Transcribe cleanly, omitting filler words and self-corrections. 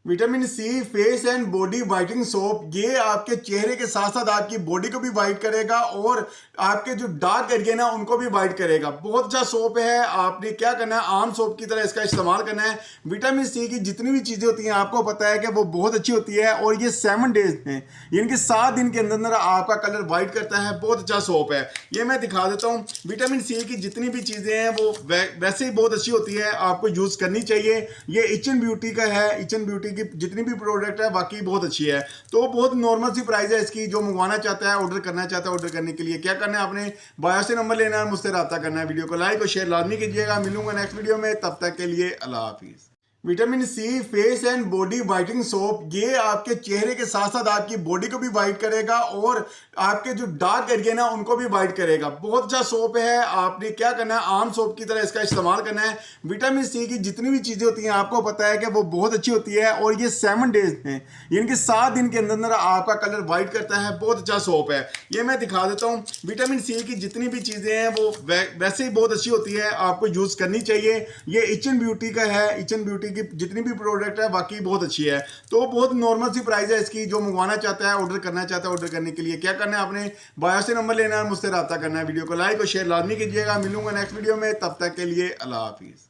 Vitamin C face and body whitening soap ये आपके चेहरे के साथ साथ आपकी बॉडी को भी वाइट करेगा और आपके जो डार्क एरिया ना उनको भी वाइट करेगा। बहुत अच्छा सोप है। आपने क्या करना है, आम सोप की तरह इसका इस्तेमाल करना है। विटामिन सी की जितनी भी चीजें होती हैं आपको पता है कि वो बहुत अच्छी होती है और ये 7 डेज में यानी कि 7 दिन के अंदर अंदर आपका कलर वाइट करता है। बहुत अच्छा सोप है। ये मैं दिखा देता हूँ। विटामिन सी की जितनी भी चीजें हैं वो वैसे ही बहुत अच्छी होती है, आपको यूज करनी चाहिए। ये इचन ब्यूटी का है। इचन ब्यूटी की जितनी भी प्रोडक्ट है बाकी बहुत अच्छी है। तो बहुत नॉर्मल सी प्राइस है इसकी। जो मंगवाना चाहता है, ऑर्डर करना चाहता है, ऑर्डर करने के लिए क्या करना है, आपने बायो से नंबर लेना है, मुझसे रब्ता करना है। वीडियो को लाइक और शेयर लाजमी कीजिएगा। मिलूंगा नेक्स्ट वीडियो में, तब तक के लिए अल्लाह हाफिज। Vitamin C face and body whitening soap ये आपके चेहरे के साथ साथ आपकी बॉडी को भी वाइट करेगा और आपके जो डार्क एरिया ना उनको भी वाइट करेगा। बहुत अच्छा सोप है। आपने क्या करना है, आम सोप की तरह इसका इस्तेमाल करना है। विटामिन सी की जितनी भी चीजें होती हैं आपको पता है कि वो बहुत अच्छी होती है और ये 7 डेज में यानी कि 7 दिन के अंदर अंदर आपका कलर वाइट करता है। बहुत अच्छा सोप है। ये मैं दिखा देता हूँ। विटामिन सी की जितनी भी चीजें हैं वो वैसे ही बहुत अच्छी होती है, आपको यूज करनी चाहिए। ये इचन ब्यूटी का है। इचन ब्यूटी की जितनी भी प्रोडक्ट है बाकी बहुत अच्छी है। तो बहुत नॉर्मल सी प्राइस है इसकी। जो मंगवाना चाहता है, ऑर्डर करना चाहता है, ऑर्डर करने के लिए क्या करना है, आपने बायो से नंबर लेना है, मुझसे रब्ता करना है। वीडियो को लाइक और शेयर लाजमी कीजिएगा। मिलूंगा नेक्स्ट वीडियो में, तब तक के लिए अल्लाह हाफिज।